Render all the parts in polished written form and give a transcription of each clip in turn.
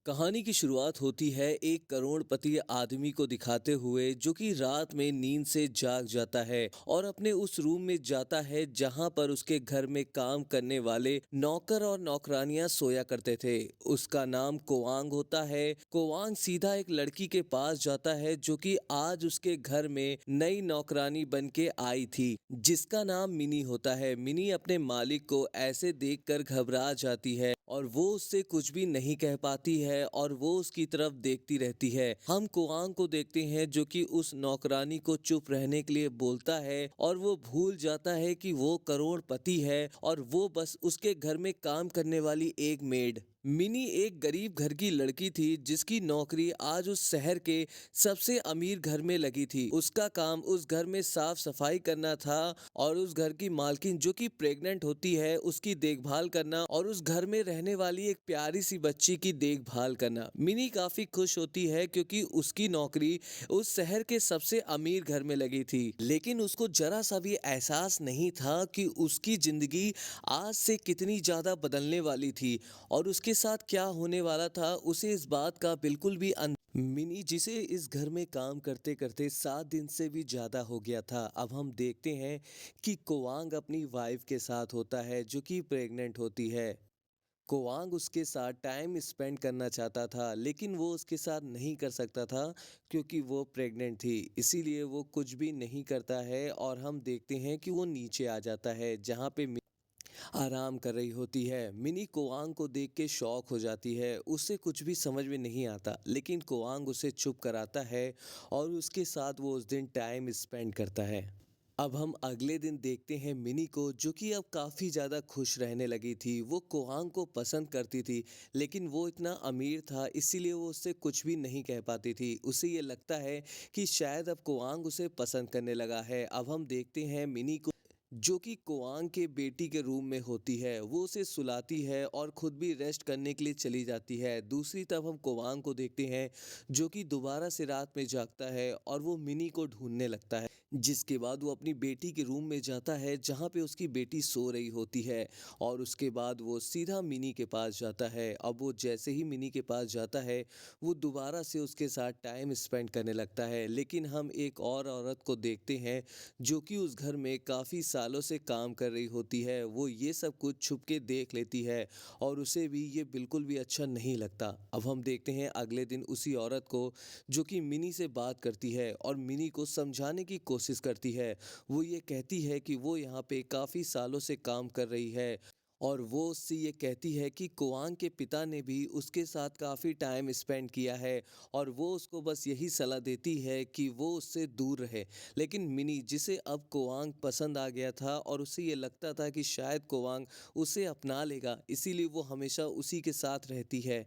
कहानी की शुरुआत होती है एक करोड़पति आदमी को दिखाते हुए जो कि रात में नींद से जाग जाता है और अपने उस रूम में जाता है जहां पर उसके घर में काम करने वाले नौकर और नौकरानियां सोया करते थे। उसका नाम कोवांग होता है। कोवांग सीधा एक लड़की के पास जाता है जो कि आज उसके घर में नई नौकरानी बन के आई थी, जिसका नाम मिनी होता है। मिनी अपने मालिक को ऐसे देखकर घबरा जाती है और वो उससे कुछ भी नहीं कह पाती है और वो उसकी तरफ देखती रहती है। हम कुआंग को देखते हैं जो कि उस नौकरानी को चुप रहने के लिए बोलता है और वो भूल जाता है कि वो करोड़पति है और वो बस उसके घर में काम करने वाली एक मेड। मिनी एक गरीब घर की लड़की थी जिसकी नौकरी आज उस शहर के सबसे अमीर घर में लगी थी। उसका काम उस घर में साफ सफाई करना था और उस घर की मालकिन जो कि प्रेग्नेंट होती है उसकी देखभाल करना और उस घर में रहने वाली एक प्यारी सी बच्ची की देखभाल करना। मिनी काफी खुश होती है क्योंकि उसकी नौकरी उस शहर के सबसे अमीर घर में लगी थी, लेकिन उसको जरा सा भी एहसास नहीं था कि उसकी जिंदगी आज से कितनी ज्यादा बदलने वाली थी और उसके साथ क्या होने वाला था उसे इस बात का बिल्कुल भी मिनी जिसे इस घर में काम करते करते 7 दिन से भी ज्यादा हो गया था। अब हम देखते हैं कि कोवांग अपनी वाइफ के साथ होता है जो कि प्रेग्नेंट होती है। कोवांग उसके साथ टाइम स्पेंड करना चाहता था लेकिन वो उसके साथ नहीं कर सकता था क्योंकि वो प्रेग्नेंट थी, इसीलिए वो कुछ भी नहीं करता है और हम देखते हैं कि वो नीचे आ जाता है जहाँ पे आराम कर रही होती है। मिनी कोआंग को देख के शॉक हो जाती है, उसे कुछ भी समझ में नहीं आता, लेकिन कोआंग उसे चुप कराता है और उसके साथ वो उस दिन टाइम स्पेंड करता है। अब हम अगले दिन देखते हैं मिनी को जो कि अब काफ़ी ज़्यादा खुश रहने लगी थी। वो कोआंग को पसंद करती थी लेकिन वो इतना अमीर था इसीलिए वो उससे कुछ भी नहीं कह पाती थी। उसे ये लगता है कि शायद अब कोआंग उसे पसंद करने लगा है। अब हम देखते हैं मिनी को जो कि कोआंग के बेटी के रूम में होती है। वो उसे सुलाती है और खुद भी रेस्ट करने के लिए चली जाती है। दूसरी तरफ हम कोआंग को देखते हैं जो कि दोबारा से रात में जागता है और वो मिनी को ढूंढने लगता है, जिसके बाद वो अपनी बेटी के रूम में जाता है जहाँ पे उसकी बेटी सो रही होती है और उसके बाद वो सीधा मिनी के पास जाता है। अब वो जैसे ही मिनी के पास जाता है वो दोबारा से उसके साथ टाइम स्पेंड करने लगता है, लेकिन हम एक और औरत को देखते हैं जो कि उस घर में काफ़ी सालों से काम कर रही होती है। वो ये सब कुछ छुप के देख लेती है और उसे भी ये बिल्कुल भी अच्छा नहीं लगता। अब हम देखते हैं अगले दिन उसी औरत को जो कि मिनी से बात करती है और मिनी को समझाने की कोशिश करती है। वो ये कहती है कि वो यहाँ पे काफ़ी सालों से काम कर रही है और वो उससे ये कहती है कि कुआंग के पिता ने भी उसके साथ काफ़ी टाइम स्पेंड किया है और वो उसको बस यही सलाह देती है कि वो उससे दूर रहे। लेकिन मिनी जिसे अब कुआंग पसंद आ गया था और उसे ये लगता था कि शायद कुआंग उसे अपना लेगा, इसीलिए वो हमेशा उसी के साथ रहती है।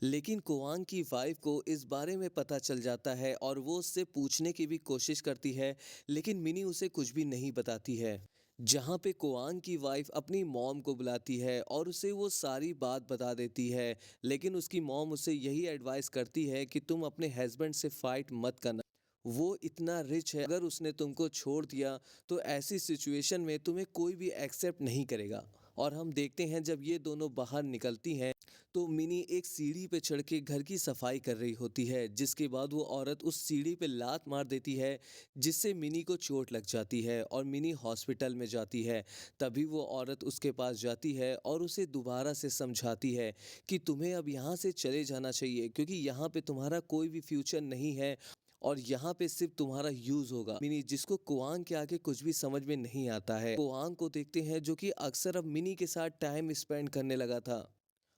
लेकिन कुआंग की वाइफ को इस बारे में पता चल जाता है और वो उससे पूछने की भी कोशिश करती है, लेकिन मिनी उसे कुछ भी नहीं बताती है। जहाँ पे कुआंग की वाइफ अपनी मॉम को बुलाती है और उसे वो सारी बात बता देती है, लेकिन उसकी मॉम उसे यही एडवाइस करती है कि तुम अपने हस्बैंड से फाइट मत करना। वो इतना रिच है, अगर उसने तुमको छोड़ दिया तो ऐसी सिचुएशन में तुम्हें कोई भी एक्सेप्ट नहीं करेगा। और हम देखते हैं जब ये दोनों बाहर निकलती हैं तो मिनी एक सीढ़ी पे चढ़ के घर की सफाई कर रही होती है, जिसके बाद वो औरत उस सीढ़ी पे लात मार देती है जिससे मिनी को चोट लग जाती है और मिनी हॉस्पिटल में जाती है। तभी वो औरत उसके पास जाती है और उसे दोबारा से समझाती है कि तुम्हें अब यहाँ से चले जाना चाहिए क्योंकि यहाँ पे तुम्हारा कोई भी फ्यूचर नहीं है और यहाँ पे सिर्फ तुम्हारा यूज होगा। मिनी जिसको कुआंग के आगे कुछ भी समझ में नहीं आता है, कुआंग को देखते हैं जो कि अक्सर अब मिनी के साथ टाइम स्पेंड करने लगा था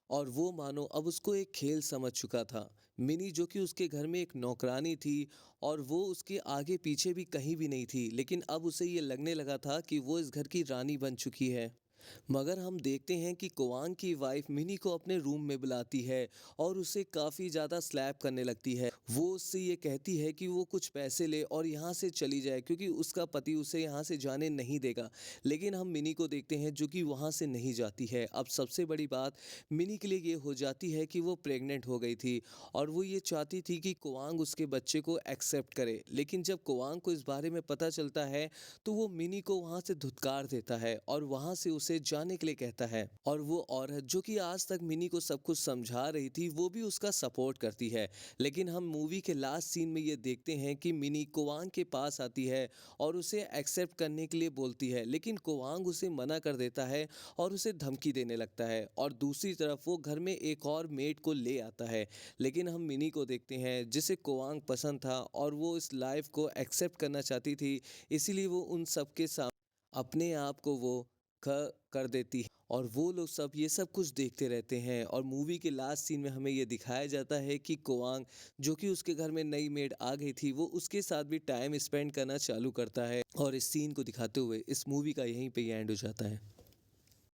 और वो मानो अब उसको एक खेल समझ चुका था। मिनी जो कि उसके घर में एक नौकरानी थी और वो उसके आगे पीछे भी कहीं भी नहीं थी, लेकिन अब उसे ये लगने लगा था कि वो इस घर की रानी बन चुकी है। मगर हम देखते हैं कि कोवांग की वाइफ मिनी को अपने रूम में बुलाती है और उसे काफ़ी ज़्यादा स्लैप करने लगती है। वो उससे ये कहती है कि वो कुछ पैसे ले और यहाँ से चली जाए क्योंकि उसका पति उसे यहाँ से जाने नहीं देगा। लेकिन हम मिनी को देखते हैं जो कि वहाँ से नहीं जाती है। अब सबसे बड़ी बात मिनी के लिए ये हो जाती है कि वो प्रेग्नेंट हो गई थी और वो ये चाहती थी कि कोवांग उसके बच्चे को एक्सेप्ट करे, लेकिन जब कोवांग को इस बारे में पता चलता है तो वो मिनी को वहाँ से धुतकार देता है और वहाँ से उसे उसे जाने के लिए कहता है और वो औरत जो कि आज तक मिनी को सब कुछ समझा रही थी वो भी उसका सपोर्ट करती है। लेकिन हम मूवी के लास्ट सीन में ये देखते हैं कि मिनी कोवांग के पास आती है और उसे एक्सेप्ट करने के लिए बोलती है, लेकिन कोवांग उसे मना कर देता है और उसे धमकी देने लगता है। और दूसरी तरफ वो घर में एक और मेड को ले आता है, लेकिन हम मिनी को देखते हैं जिसे कोवांग पसंद था और वो इस लाइफ को एक्सेप्ट करना चाहती थी, इसीलिए वो उन सबके सामने अपने आप को वो कर देती है और वो लोग सब ये सब कुछ देखते रहते हैं। और मूवी के लास्ट सीन में हमें ये दिखाया जाता है कि कोवांग जो कि उसके घर में नई मेड आ गई थी वो उसके साथ भी टाइम स्पेंड करना चालू करता है और इस सीन को दिखाते हुए इस मूवी का यहीं पे एंड हो जाता है।